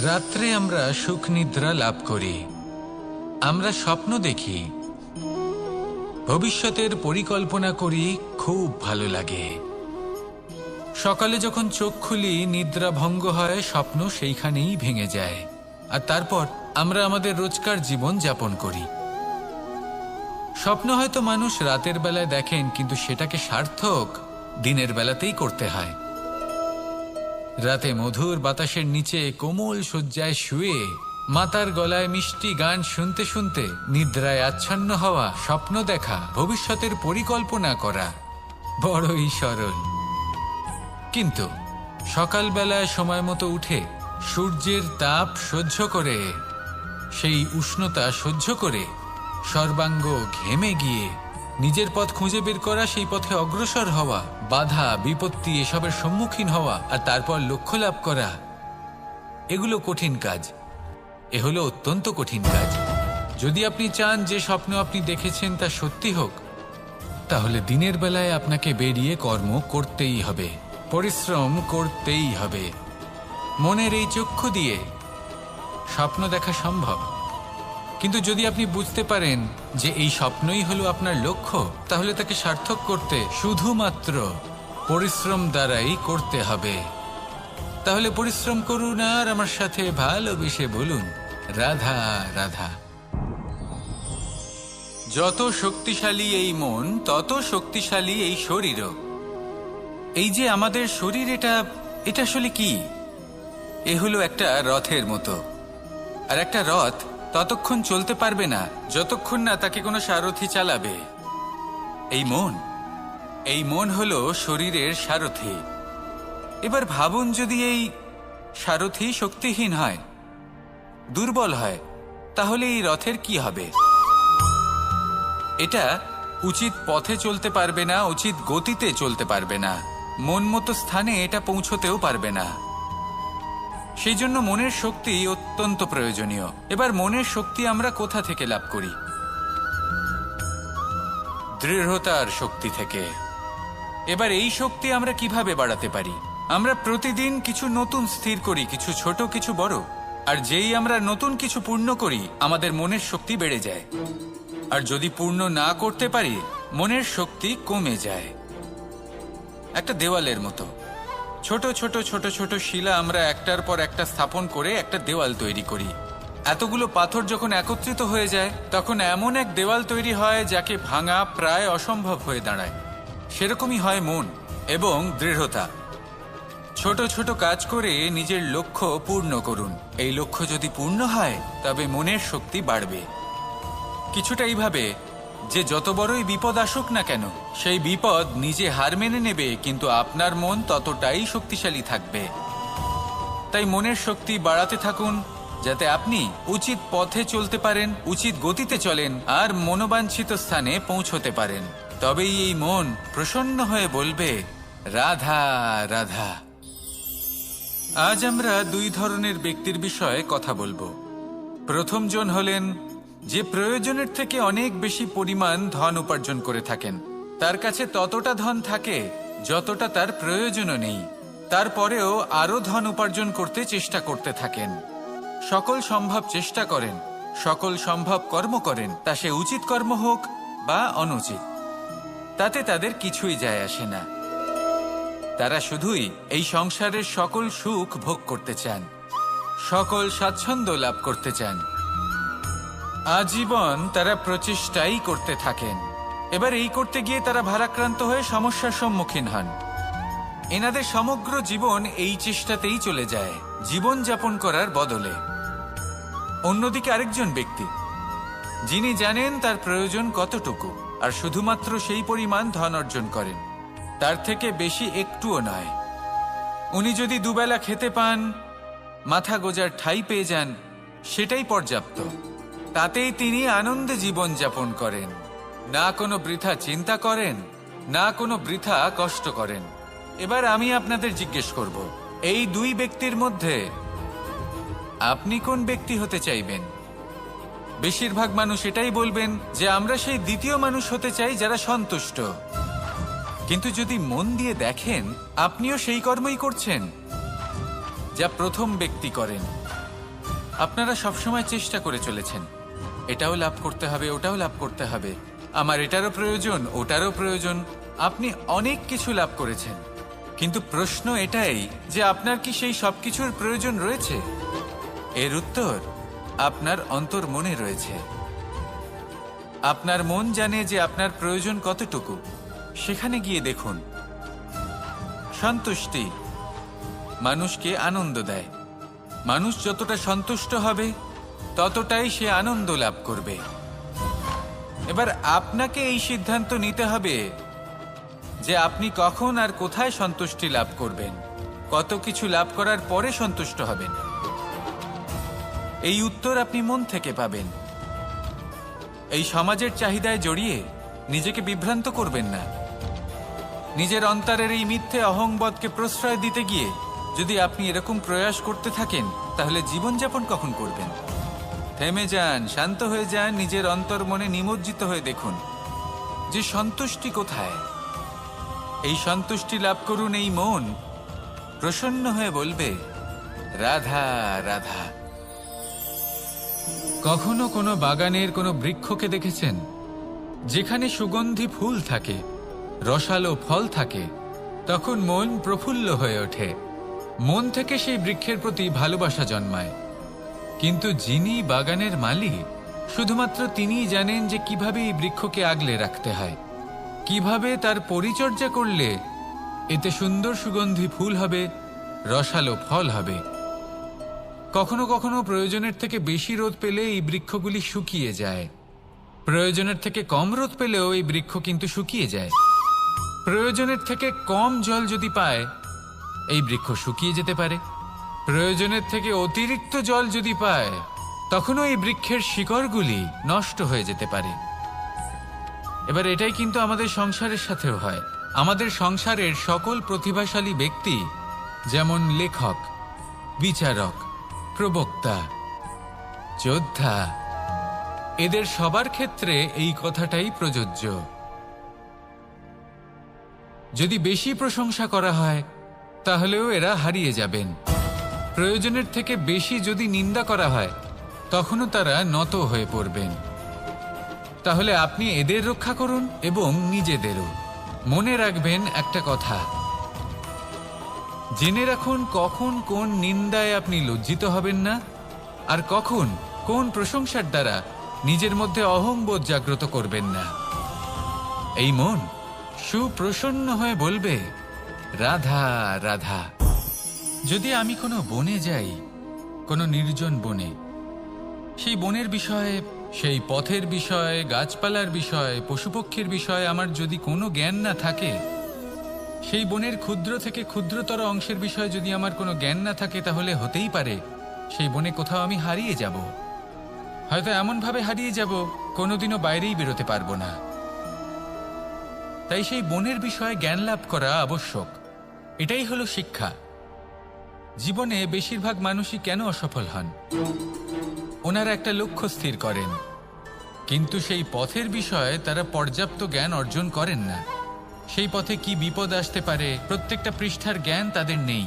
রাত্রে আমরা সুখ নিদ্রা লাভ করি, আমরা স্বপ্ন দেখি, ভবিষ্যতের পরিকল্পনা করি, খুব ভালো লাগে। সকালে যখন চোখ খুলি নিদ্রা ভঙ্গ হয়, স্বপ্ন সেইখানেই ভেঙে যায়, আর তারপর আমরা আমাদের রোজকার জীবন যাপন করি। স্বপ্ন হয়তো মানুষ রাতের বেলায় দেখেন, কিন্তু সেটাকে সার্থক দিনের বেলাতেই করতে হয়। রাতে মধুর বাতাসের নিচে কোমল শয্যায় শুয়ে মাতার গলায় মিষ্টি গান শুনতে শুনতে নিদ্রায় আচ্ছন্ন হওয়া, স্বপ্ন দেখা, ভবিষ্যতের পরিকল্পনা করা বড়ই সরল। কিন্তু সকালবেলায় সময় মতো উঠে সূর্যের তাপ সহ্য করে, সেই উষ্ণতা সহ্য করে সর্বাঙ্গ ঘেমে গিয়ে নিজের পথ খুঁজে বের করা, সেই পথে অগ্রসর হওয়া, বাধা বিপত্তি এসবের সম্মুখীন হওয়া, আর তারপর লক্ষ্য লাভ করা, এগুলো কঠিন কাজ। এ হলো অত্যন্ত কঠিন কাজ। যদি আপনি চান যে স্বপ্ন আপনি দেখেছেন তা সত্যি হোক, তাহলে দিনের বেলায় আপনাকে বেরিয়ে কর্ম করতেই হবে, পরিশ্রম করতেই হবে। মনের এই চক্ষু দিয়ে স্বপ্ন দেখা সম্ভব, কিন্তু যদি আপনি বুঝতে পারেন যে এই স্বপ্নই হলো আপনার লক্ষ্য, তাহলে তাকে সার্থক করতে শুধুমাত্র পরিশ্রম দ্বারাই করতে হবে। তাহলে পরিশ্রম করুন আর আমার সাথে ভালোবেসে বলুন, রাধা রাধা। যত শক্তিশালী এই মন, তত শক্তিশালী এই শরীরও। এই যে আমাদের শরীর, এটা আসলে কি? এ হলো একটা রথের মতো, আর একটা রথ ততক্ষণ চলতে পারবে না যতক্ষণ না তাকে কোনো সারথি চালাবে। এই মন হলো শরীরের সারথি। এবার ভাবুন, যদি এই সারথি শক্তিহীন হয়, দুর্বল হয়, তাহলে এই রথের কি হবে? এটা উচিত পথে চলতে পারবে না, উচিত গতিতে চলতে পারবে না, মন মতো স্থানে এটা পৌঁছতেও পারবে না। সেই জন্য মনের শক্তি অত্যন্ত প্রয়োজনীয়। এবার মনের শক্তি আমরা কোথা থেকে লাভ করি? দৃঢ়তার শক্তি থেকে। এবার এই শক্তি আমরা কিভাবে বাড়াতে পারি? আমরা প্রতিদিন কিছু নতুন স্থির করি, কিছু ছোট কিছু বড়, আর যেই আমরা নতুন কিছু পূর্ণ করি, আমাদের মনের শক্তি বেড়ে যায়। আর যদি পূর্ণ না করতে পারি, মনের শক্তি কমে যায়। একটা দেওয়ালের মতো ছোট ছোট ছোট ছোট শিলা আমরা একটার পর একটা স্থাপন করে একটা দেওয়াল তৈরি করি। এতগুলো পাথর যখন একত্রিত হয়ে যায়, তখন এমন এক দেওয়াল তৈরি হয় যাকে ভাঙা প্রায় অসম্ভব হয়ে দাঁড়ায়। সেরকমই হয় মন এবং দৃঢ়তা। ছোট ছোট কাজ করে নিজের লক্ষ্য পূর্ণ করুন। এই লক্ষ্য যদি পূর্ণ হয়, তবে মনের শক্তি বাড়বে। কিছুটা এইভাবে যে যত বড়ই বিপদ আসুক না কেন, সেই বিপদ নিজে হার মেনে নেবে, কিন্তু আপনার মন ততটাই শক্তিশালী থাকবে। তাই মনের শক্তি বাড়াতে থাকুন, যাতে আপনি উচিত পথে চলতে পারেন, উচিত গতিতে চলেন, আর মনোবাঞ্ছিত স্থানে পৌঁছতে পারেন। তবেই এই মন প্রসন্ন হয়ে বলবে, রাধা রাধা। আজ আমরা দুই ধরনের ব্যক্তির বিষয়ে কথা বলবো। প্রথম জন হলেন যে প্রয়োজনের থেকে অনেক বেশি পরিমাণ ধন উপার্জন করে থাকেন। তার কাছে ততটা ধন থাকে যতটা তার প্রয়োজনও নেই, তারপরেও আরো ধন উপার্জন করতে চেষ্টা করতে থাকেন। সকল সম্ভব চেষ্টা করেন, সকল সম্ভব কর্ম করেন, তা সে উচিত কর্ম হোক বা অনুচিত, তাতে তাদের কিছুই যায় আসে না। তারা শুধুই এই সংসারের সকল সুখ ভোগ করতে চান, সকল স্বাচ্ছন্দ্য লাভ করতে চান। আজীবন তারা প্রচেষ্টাই করতে থাকেন। এবার এই করতে গিয়ে তারা ভারাক্রান্ত হয়ে সমস্যার সম্মুখীন হন। এনাদের সমগ্র জীবন এই চেষ্টাতেই চলে যায়, জীবন যাপন করার বদলে। অন্যদিকে আরেকজন ব্যক্তি, যিনি জানেন তার প্রয়োজন কতটুকু, আর শুধুমাত্র সেই পরিমাণ ধন অর্জন করেন, তার থেকে বেশি একটুও নয়। উনি যদি দুবেলা খেতে পান, মাথা গোজার ঠাঁই পেয়ে যান, সেটাই পর্যাপ্ত। তাতেই তিনি আনন্দে জীবন যাপন করেন, না কোনো বৃথা চিন্তা করেন, না কোনো বৃথা কষ্ট করেন। এবার আমি আপনাদের জিজ্ঞেস করব, এই দুই ব্যক্তির মধ্যে আপনি কোন ব্যক্তি হতে চাইবেন? বেশিরভাগ মানুষ এটাই বলবেন যে আমরা সেই দ্বিতীয় মানুষ হতে চাই যারা সন্তুষ্ট। কিন্তু যদি মন দিয়ে দেখেন, আপনিও সেই কর্মই করছেন যা প্রথম ব্যক্তি করেন। আপনারা সবসময় চেষ্টা করে চলেছেন, এটাও লাভ করতে হবে, ওটাও লাভ করতে হবে, আমার এটারও প্রয়োজন, ওটারও প্রয়োজন। আপনি অনেক কিছু লাভ করেছেন, কিন্তু প্রশ্ন এটাই যে আপনার কি সেই সব কিছুর প্রয়োজন রয়েছে? এর উত্তর আপনার অন্তর্মনে রয়েছে। আপনার মন জানে যে আপনার প্রয়োজন কতটুকু। সেখানে গিয়ে দেখুন। সন্তুষ্টি মানুষকে আনন্দ দেয়। মানুষ যতটা সন্তুষ্ট হবে ততটাই সে আনন্দ লাভ করবে। এবার আপনাকে এই সিদ্ধান্ত নিতে হবে যে আপনি কখন আর কোথায় সন্তুষ্টি লাভ করবেন, কত কিছু লাভ করার পরে সন্তুষ্ট হবেন। এই উত্তর আপনি মন থেকে পাবেন। এই সমাজের চাহিদায় জড়িয়ে নিজেকে বিভ্রান্ত করবেন না। নিজের অন্তরের এই মিথ্যে অহংবোধকে প্রশ্রয় দিতে গিয়ে যদি আপনি এরকম প্রয়াস করতে থাকেন, তাহলে জীবনযাপন কখন করবেন? থেমে যান, শান্ত হয়ে যান, নিজের অন্তর্মনে নিমজ্জিত হয়ে দেখুন যে সন্তুষ্টি কোথায়। এই সন্তুষ্টি লাভ করুন। এই মন প্রসন্ন হয়ে বলবে, রাধা রাধা। কখনো কোনো বাগানের কোনো বৃক্ষকে দেখেছেন যেখানে সুগন্ধি ফুল থাকে, রসালো ফল থাকে? তখন মন প্রফুল্ল হয়ে ওঠে, মন থেকে সেই বৃক্ষের প্রতি ভালোবাসা জন্মায়। কিন্তু যিনি বাগানের মালিক, শুধুমাত্র তিনিই জানেন যে কিভাবে এই বৃক্ষকে আগলে রাখতে হয়, কিভাবে তার পরিচর্যা করলে এতে সুন্দর সুগন্ধি ফুল হবে, রসালো ফল হবে। কখনো কখনো প্রয়োজনের থেকে বেশি রোদ পেলে এই বৃক্ষগুলি শুকিয়ে যায়, প্রয়োজনের থেকে কম রোদ পেলেও এই বৃক্ষ কিন্তু শুকিয়ে যায়। প্রয়োজনের থেকে কম জল যদি পায়, এই বৃক্ষ শুকিয়ে যেতে পারে। প্রয়োজনের থেকে অতিরিক্ত জল যদি পায়, তখনও এই বৃক্ষের শিকড়গুলি নষ্ট হয়ে যেতে পারে। এবার এটাই কিন্তু আমাদের সংসারের সাথেও হয়। আমাদের সংসারের সকল প্রতিভাশালী ব্যক্তি, যেমন লেখক, বিচারক, প্রবক্তা, যোদ্ধা, এদের সবার ক্ষেত্রে এই কথাটাই প্রযোজ্য। যদি বেশি প্রশংসা করা হয়, তাহলেও এরা হারিয়ে যাবেন। প্রয়োজনের থেকে বেশি যদি নিন্দা করা হয়, তখনও তারা নত হয়ে পড়বেন। তাহলে আপনি এদের রক্ষা করুন এবং নিজেদেরও। মনে রাখবেন একটা কথা, জেনে রাখুন কখন কোন নিন্দায় আপনি লজ্জিত হবেন না, আর কখন কোন প্রশংসার দ্বারা নিজের মধ্যে অহংবোধ জাগ্রত করবেন না। এই মন সুপ্রসন্ন হয়ে বলবে, রাধা রাধা। যদি আমি কোনো বনে যাই, কোনো নির্জন বনে, সেই বনের বিষয়ে, সেই পথের বিষয়ে, গাছপালার বিষয়ে, পশুপক্ষীর বিষয়ে আমার যদি কোনো জ্ঞান না থাকে, সেই বনের ক্ষুদ্র থেকে ক্ষুদ্রতর অংশের বিষয়ে যদি আমার কোনো জ্ঞান না থাকে, তাহলে হতেই পারে সেই বনে কোথাও আমি হারিয়ে যাব। হয়তো এমনভাবে হারিয়ে যাব, কোনোদিনও বাইরেই বেরোতে পারবো না। তাই সেই বনের বিষয়ে জ্ঞান লাভ করা আবশ্যক। এটাই হলো শিক্ষা। জীবনে বেশিরভাগ মানুষই কেন অসফল হন? ওনারা একটা লক্ষ্য স্থির করেন, কিন্তু সেই পথের বিষয়ে তারা পর্যাপ্ত জ্ঞান অর্জন করেন না। সেই পথে কি বিপদ আসতে পারে প্রত্যেকটা পৃষ্ঠার জ্ঞান তাদের নেই,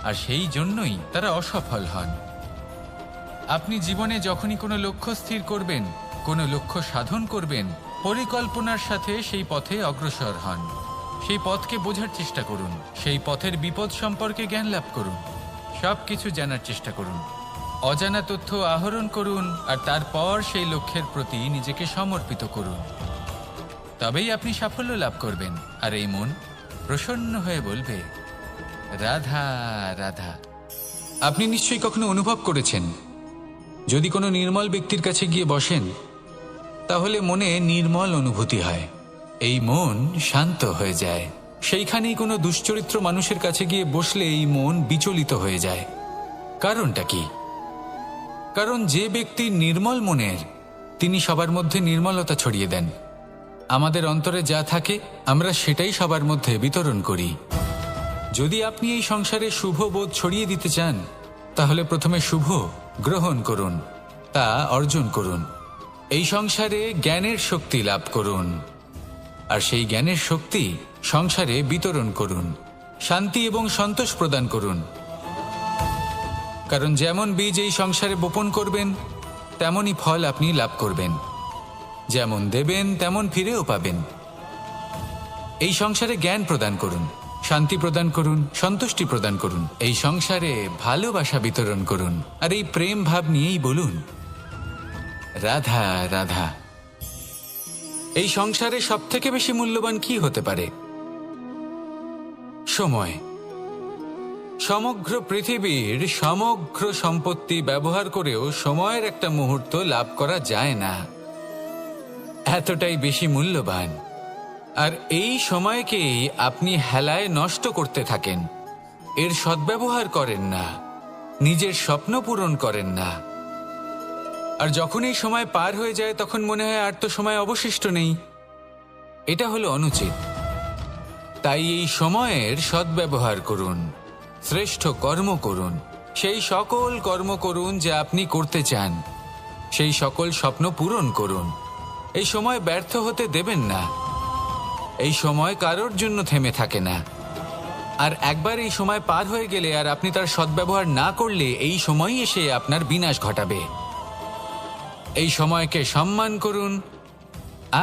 আর সেই জন্যই তারা অসফল হন। আপনি জীবনে যখনই কোনো লক্ষ্য স্থির করবেন, কোনো লক্ষ্য সাধন করবেন, পরিকল্পনার সাথে সেই পথে অগ্রসর হন। সেই পথকে বোঝার চেষ্টা করুন, সেই পথের বিপদ সম্পর্কে জ্ঞান লাভ করুন, সব কিছু জানার চেষ্টা করুন, অজানা তথ্য আহরণ করুন, আর তারপর সেই লক্ষ্যের প্রতি নিজেকে সমর্পিত করুন। তবেই আপনি সাফল্য লাভ করবেন। আর এই মন প্রসন্ন হয়ে বলবে, রাধা রাধা। আপনি নিশ্চয়ই কখনো অনুভব করেছেন, যদি কোনো নির্মল ব্যক্তির কাছে গিয়ে বসেন, তাহলে মনে নির্মল অনুভূতি হয়, এই মন শান্ত হয়ে যায়। সেইখানেই কোনো দুশ্চরিত্র মানুষের কাছে গিয়ে বসলে এই মন বিচলিত হয়ে যায়। কারণটা কি? কারণ যে ব্যক্তি নির্মল মনের, তিনি সবার মধ্যে নির্মলতা ছড়িয়ে দেন। আমাদের অন্তরে যা থাকে আমরা সেটাই সবার মধ্যে বিতরণ করি। যদি আপনি এই সংসারে শুভ বোধ ছড়িয়ে দিতে চান, তাহলে প্রথমে শুভ গ্রহণ করুন, তা অর্জন করুন। এই সংসারে জ্ঞানের শক্তি লাভ করুন, আর সেই জ্ঞানের শক্তি সংসারে বিতরণ করুন। শান্তি এবং সন্তোষ প্রদান করুন। কারণ যেমন বীজ এই সংসারে বপন করবেন তেমনই ফল আপনি লাভ করবেন। যেমন দেবেন তেমন ফিরেও পাবেন। এই সংসারে জ্ঞান প্রদান করুন, শান্তি প্রদান করুন, সন্তুষ্টি প্রদান করুন। এই সংসারে ভালোবাসা বিতরণ করুন, আর এই প্রেম ভাব নিয়েই বলুন রাধা রাধা। এই সংসারে সবথেকে বেশি মূল্যবান কি হতে পারে? সময়। সমগ্র পৃথিবীর সমগ্র সম্পত্তি ব্যবহার করেও সময়ের একটা মুহূর্ত লাভ করা যায় না, এতটাই বেশি মূল্যবান। আর এই সময়কেই আপনি হেলায় নষ্ট করতে থাকেন, এর সদ্ব্যবহার করেন না, নিজের স্বপ্ন পূরণ করেন না। আর যখন এই সময় পার হয়ে যায় তখন মনে হয় আর তো সময় অবশিষ্ট নেই। এটা হলো অনুচিত। তাই এই সময়ের সদ্ব্যবহার করুন, শ্রেষ্ঠ কর্ম করুন, সেই সকল কর্ম করুন যা আপনি করতে চান, সেই সকল স্বপ্ন পূরণ করুন। এই সময় ব্যর্থ হতে দেবেন না। এই সময় কারোর জন্য থেমে থাকে না। আর একবার এই সময় পার হয়ে গেলে আর আপনি তার সদ্ব্যবহার না করলে এই সময়ই এসে আপনার বিনাশ ঘটাবে। এই সময়কে সম্মান করুন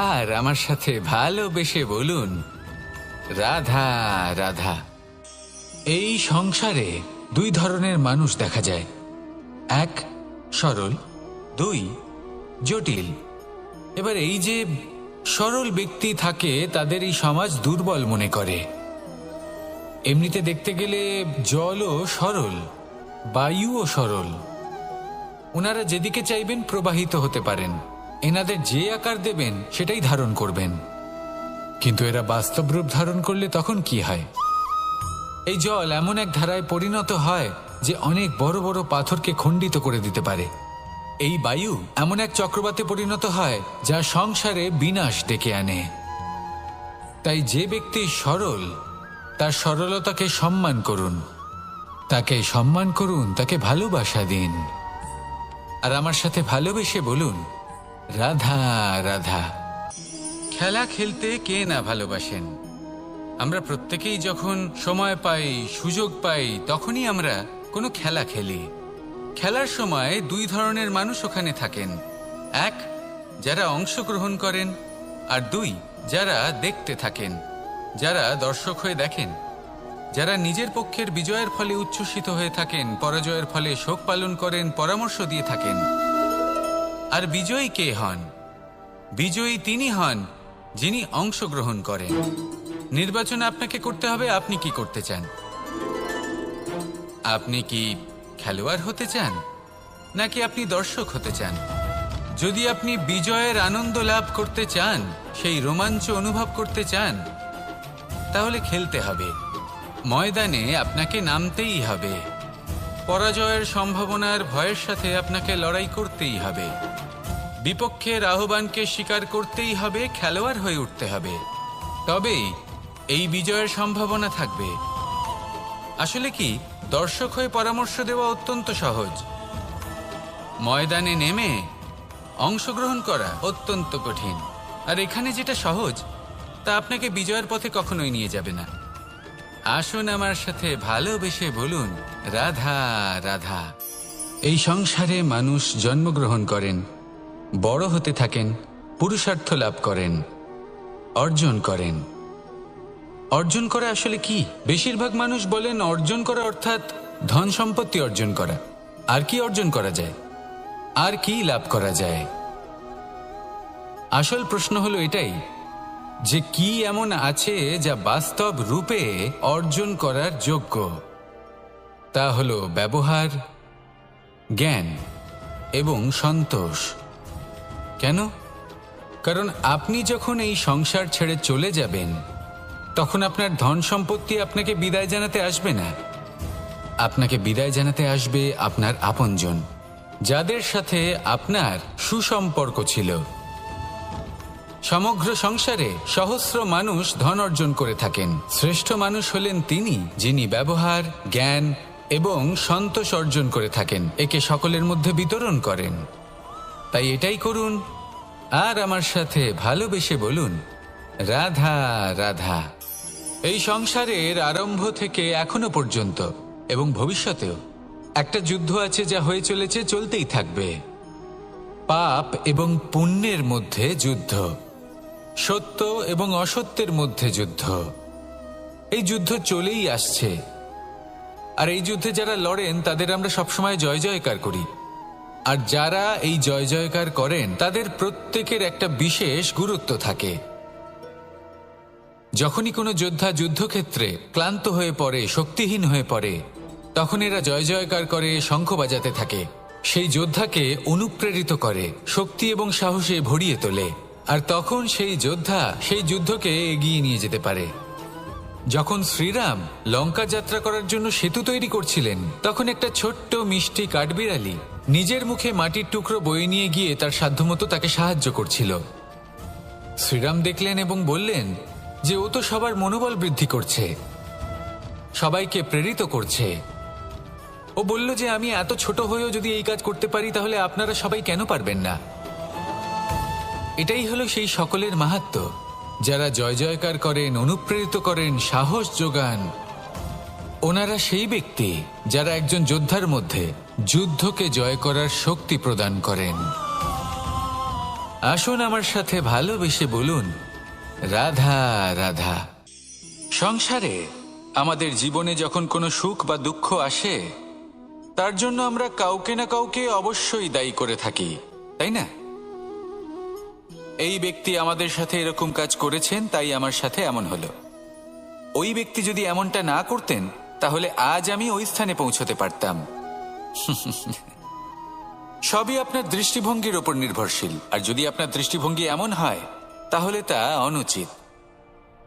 আর আমার সাথে ভালোবেসে বলুন রাধা রাধা। এই সংসারে দুই ধরনের মানুষ দেখা যায়, এক সরল, দুই জটিল। এবার এই যে সরল ব্যক্তি থাকে তাদের এই সমাজ দুর্বল মনে করে। এমনিতে দেখতে গেলে জলও সরল, বায়ুও সরল। ওনারা যেদিকে চাইবেন প্রবাহিত হতে পারেন, এনাদের যে আকার দেবেন সেটাই ধারণ করবেন। কিন্তু এরা বাস্তব রূপ ধারণ করলে তখন কি হয়? এই জল এমন এক ধারায় পরিণত হয় যে অনেক বড় বড় পাথরকে খণ্ডিত করে দিতে পারে। এই বায়ু এমন এক চক্রবাতে পরিণত হয় যা সংসারে বিনাশ ডেকে আনে। তাই যে ব্যক্তি সরল তার সরলতাকে সম্মান করুন, তাকে সম্মান করুন, তাকে ভালোবাসা দিন। আর আমার সাথে ভালোবেসে বলুন রাধা রাধা। খেলা খেলতে কে না ভালোবাসেন? আমরা প্রত্যেকেই যখন সময় পাই, সুযোগ পাই, তখনই আমরা কোনো খেলা খেলি। খেলার সময় দুই ধরনের মানুষ ওখানে থাকেন, এক যারা অংশগ্রহণ করেন, আর দুই যারা দেখতে থাকেন, যারা দর্শক হয়ে দেখেন, যারা নিজের পক্ষের বিজয়ের ফলে উচ্ছ্বসিত হয়ে থাকেন, পরাজয়ের ফলে শোক পালন করেন, পরামর্শ দিয়ে থাকেন। আর বিজয়ী কে হন? বিজয়ী তিনি হন যিনি অংশগ্রহণ করেন। নির্বাচন আপনাকে করতে হবে, আপনি কি করতে চান? আপনি কি খেলোয়াড় হতে চান নাকি আপনি দর্শক হতে চান? যদি আপনি বিজয়ের আনন্দ লাভ করতে চান, সেই রোমাঞ্চ অনুভব করতে চান, তাহলে খেলতে হবে, ময়দানে আপনাকে নামতেই হবে। পরাজয়ের সম্ভাবনার ভয়ের সাথে আপনাকে লড়াই করতেই হবে, বিপক্ষের আহ্বানকে স্বীকার করতেই হবে, খেলোয়াড় হয়ে উঠতে হবে। তবেই এই বিজয়ের সম্ভাবনা থাকবে। আসলে কি, দর্শক হয়ে পরামর্শ দেওয়া অত্যন্ত সহজ, ময়দানে নেমে অংশগ্রহণ করা অত্যন্ত কঠিন। আর এখানে যেটা সহজ তা আপনাকে বিজয়ের পথে কখনোই নিয়ে যাবে না। আসুন আমার সাথে ভালোবেসে বলুন রাধা রাধা। এই সংসারে মানুষ জন্মগ্রহণ করেন, বড় হতে থাকেন, পুরুষার্থ লাভ করেন, অর্জন করেন। অর্জন করা আসলে কি? বেশিরভাগ মানুষ বলেন অর্জন করা অর্থাৎ ধন সম্পত্তি অর্জন করা। আর কি অর্জন করা যায়? আর কি লাভ করা যায়? আসল প্রশ্ন হলো এটাই যে কি এমন আছে যা বাস্তব রূপে অর্জন করার যোগ্য। তা হলো ব্যবহার, জ্ঞান এবং সন্তোষ। কেন? কারণ আপনি যখন এই সংসার ছেড়ে চলে যাবেন তখন আপনার ধন সম্পত্তি আপনাকে বিদায় জানাতে আসবে না। আপনাকে বিদায় জানাতে আসবে আপনার আপনজন, যাদের সাথে আপনার সুসম্পর্ক ছিল। সমগ্র সংসারে সহস্র মানুষ ধন অর্জন করে থাকেন। শ্রেষ্ঠ মানুষ হলেন তিনি যিনি ব্যবহার, জ্ঞান এবং সন্তোষ অর্জন করে থাকেন, একে সকলের মধ্যে বিতরণ করেন। তাই এটাই করুন আর আমার সাথে ভালোবেসে বলুন রাধা রাধা। এই সংসারের আরম্ভ থেকে এখনো পর্যন্ত এবং ভবিষ্যতেও একটা যুদ্ধ আছে যা হয়ে চলেছে, চলতেই থাকবে। পাপ এবং পুণ্যের মধ্যে যুদ্ধ, সত্য এবং অসত্যের মধ্যে যুদ্ধ। এই যুদ্ধ চলেই আসছে, আর এই যুদ্ধে যারা লড়েন তাদের আমরা সবসময় জয় জয়কার করি। আর যারা এই জয় জয়কার করেন তাদের প্রত্যেকের একটা বিশেষ গুরুত্ব থাকে। যখনই কোনো যোদ্ধা যুদ্ধক্ষেত্রে ক্লান্ত হয়ে পড়ে, শক্তিহীন হয়ে পড়ে, তখন এরা জয় জয়কার করে, শঙ্খ বাজাতে থাকে, সেই যোদ্ধাকে অনুপ্রেরিত করে, শক্তি এবং সাহসে ভরিয়ে তোলে। আর তখন সেই যোদ্ধা সেই যুদ্ধকে এগিয়ে নিয়ে যেতে পারে। যখন শ্রীরাম লঙ্কা যাত্রা করার জন্য সেতু তৈরি করছিলেন, তখন একটা ছোট্ট মিষ্টি কাঠবিড়ালি নিজের মুখে মাটির টুকরো বয়ে নিয়ে গিয়ে তার সাধ্যমতো তাকে সাহায্য করছিল। শ্রীরাম দেখলেন এবং বললেন যে ও তো সবার মনোবল বৃদ্ধি করছে, সবাইকে প্রেরিত করছে। ও বলল যে আমি এত ছোট হয়েও যদি এই কাজ করতে পারি, তাহলে আপনারা সবাই কেন পারবেন না? এটাই হলো সেই সকলের মাহাত্ম্য, যারা জয় জয়কার করেন, অনুপ্রেরিত করেন, সাহস যোগান। ওনারা সেই ব্যক্তি যারা একজন যোদ্ধার মধ্যে যুদ্ধকে জয় করার শক্তি প্রদান করেন। আসুন আমার সাথে ভালোবেসে বলুন, রাধা রাধা। সংসারে আমাদের জীবনে যখন কোনো সুখ বা দুঃখ আসে, তার জন্য আমরা কাউকে না কাউকে অবশ্যই দায়ী করে থাকি, তাই না? এই ব্যক্তি আমাদের সাথে এরকম কাজ করেছেন, তাই আমার সাথে এমন হলো। ওই ব্যক্তি যদি এমনটা না করতেন, তাহলে আজ আমি ওই স্থানে পৌঁছতে পারতাম। সবই আপনার দৃষ্টিভঙ্গির ওপর নির্ভরশীল। আর যদি আপনার দৃষ্টিভঙ্গি এমন হয়, তাহলে তা অনুচিত।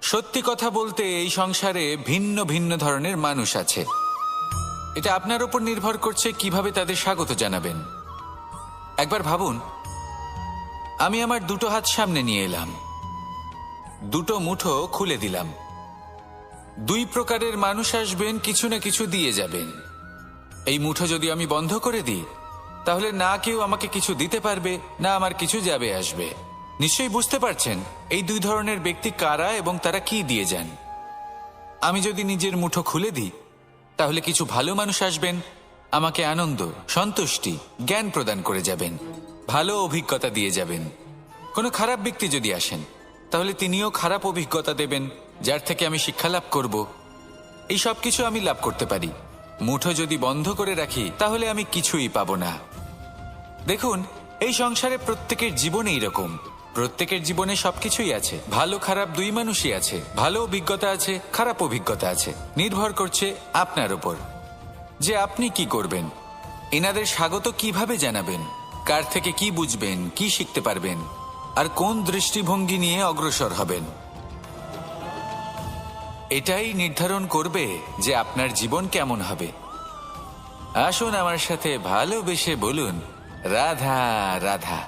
সত্যি কথা বলতে, এই সংসারে ভিন্ন ভিন্ন ধরনের মানুষ আছে। এটা আপনার ওপর নির্ভর করছে কিভাবে তাদের স্বাগত জানাবেন। একবার ভাবুন, আমি আমার দুটো হাত সামনে নিয়ে এলাম, দুটো মুঠো খুলে দিলাম। দুই প্রকারের মানুষ আসবেন, কিছু না কিছু দিয়ে যাবেন। এই মুঠো যদি আমি বন্ধ করে দিই, তাহলে না কেউ আমাকে কিছু দিতে পারবে, না আমার কিছু যাবে আসবে। নিশ্চয়ই বুঝতে পারছেন এই দুই ধরনের ব্যক্তি কারা এবং তারা কি দিয়ে যান। আমি যদি নিজের মুঠো খুলে দিই, তাহলে কিছু ভালো মানুষ আসবেন, আমাকে আনন্দ, সন্তুষ্টি, জ্ঞান প্রদান করে যাবেন, ভালো অভিজ্ঞতা দিয়ে যাবেন। কোনো খারাপ ব্যক্তি যদি আসেন, তাহলে তিনিও খারাপ অভিজ্ঞতা দেবেন, যার থেকে আমি শিক্ষা লাভ করব। এই সব কিছু আমি লাভ করতে পারি। মুঠো যদি বন্ধ করে রাখি, তাহলে আমি কিছুই পাবো না। দেখুন, এই সংসারে প্রত্যেকের জীবনে এইরকম। প্রত্যেকের জীবনে সবকিছুই আছে, ভালো খারাপ দুই মানুষই আছে, ভালো অভিজ্ঞতা আছে, খারাপ অভিজ্ঞতা আছে। নির্ভর করছে আপনার উপর যে আপনি কি করবেন, এনাদের স্বাগত কিভাবে জানাবেন, কার থেকে কি বুঝবেন, কি শিখতে পারবেন, আর কোন দৃষ্টিভঙ্গি নিয়ে অগ্রসর হবেন। এটাই নির্ধারণ করবে যে আপনার জীবন কেমন হবে। আসুন আমার সাথে ভালোবেসে বলুন, রাধা রাধা।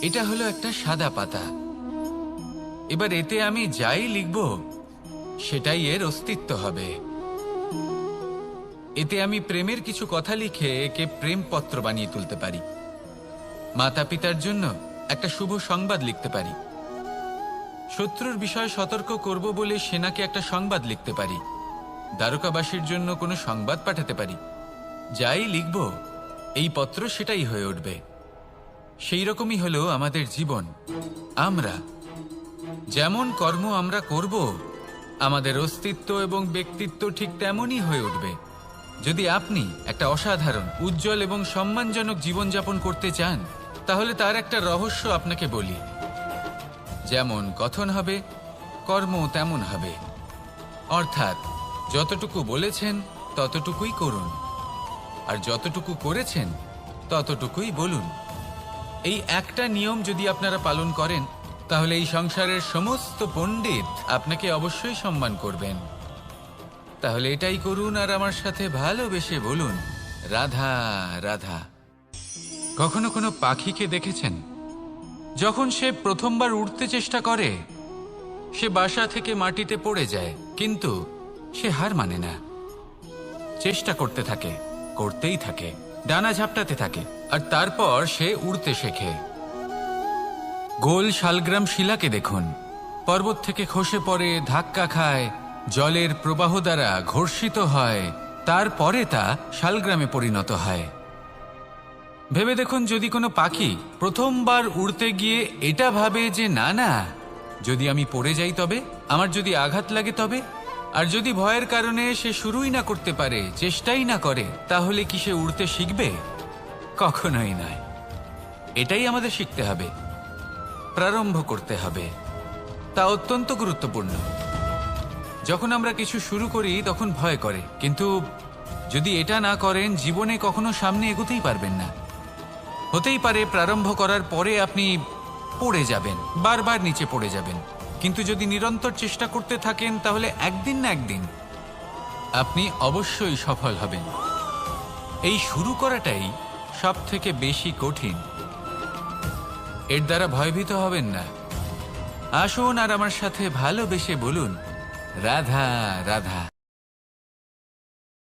এটা হলো একটা সাদা পাতা। এবার এতে আমি যাই লিখব, সেটাই এর অস্তিত্ব হবে। এতে আমি প্রেমের কিছু কথা লিখে একে প্রেমপত্র বানিয়ে তুলতে পারি। মাতা পিতার জন্য একটা শুভ সংবাদ লিখতে পারি। শত্রুর বিষয়ে সতর্ক করব বলে সেনাকে একটা সংবাদ লিখতে পারি। দ্বারকাবাসীর জন্য কোনো সংবাদ পাঠাতে পারি। যাই লিখব, এই পত্র সেটাই হয়ে উঠবে। সেই রকমই হলো আমাদের জীবন। আমরা যেমন কর্ম আমরা করব, আমাদের অস্তিত্ব এবং ব্যক্তিত্ব ঠিক তেমনই হয়ে উঠবে। যদি আপনি একটা অসাধারণ, উজ্জ্বল এবং সম্মানজনক জীবনযাপন করতে চান, তাহলে তার একটা রহস্য আপনাকে বলি। যেমন কথন হবে, কর্ম তেমন হবে। অর্থাৎ যতটুকু বলেছেন ততটুকুই করুন, আর যতটুকু করেছেন ততটুকুই বলুন। এই একটা নিয়ম যদি আপনারা পালন করেন, তাহলে এই সংসারের সমস্ত পণ্ডিত আপনাকে অবশ্যই সম্মান করবেন। তাহলে এটাই করুন আর আমার সাথে ভালোবেসে বলুন, রাধা রাধা। কখনো কোনো পাখিকে দেখেছেন? যখন সে প্রথমবার উড়তে চেষ্টা করে, সে বাসা থেকে মাটিতে পড়ে যায়, কিন্তু সে হার মানে না। চেষ্টা করতে থাকে, করতেই থাকে, ডানা ঝাপটাতে থাকে, আর তারপর সে উড়তে শেখে। গোল শালগ্রাম শিলাকে দেখুন, পর্বত থেকে খসে পড়ে, ধাক্কা খায়, জলের প্রবাহ দ্বারা ঘর্ষিত হয়, তারপরে তা শালগ্রামে পরিণত হয়। ভেবে দেখুন, যদি কোনো পাখি প্রথমবার উড়তে গিয়ে এটা ভাবে যে না না, যদি আমি পড়ে যাই তবে, আমার যদি আঘাত লাগে তবে, আর যদি ভয়ের কারণে সে শুরুই না করতে পারে, চেষ্টাই না করে, তাহলে কি সে উড়তে শিখবে? কখনোই নয়। এটাই আমাদের শিখতে হবে, প্রারম্ভ করতে হবে। তা অত্যন্ত গুরুত্বপূর্ণ। যখন আমরা কিছু শুরু করি তখন ভয় করে, কিন্তু যদি এটা না করেন জীবনে কখনো সামনে এগোতেই পারবেন না। হতেই পারে প্রারম্ভ করার পরে আপনি পড়ে যাবেন, বারবার নিচে পড়ে যাবেন, কিন্তু যদি নিরন্তর চেষ্টা করতে থাকেন তাহলে একদিন না একদিন আপনি অবশ্যই সফল হবেন। এই শুরু করাটাই সব থেকে বেশি কঠিন। এর দ্বারা ভয়ভীত হবেন না। আসুন আর আমার সাথে ভালোবেসে বলুন, রাধা রাধা।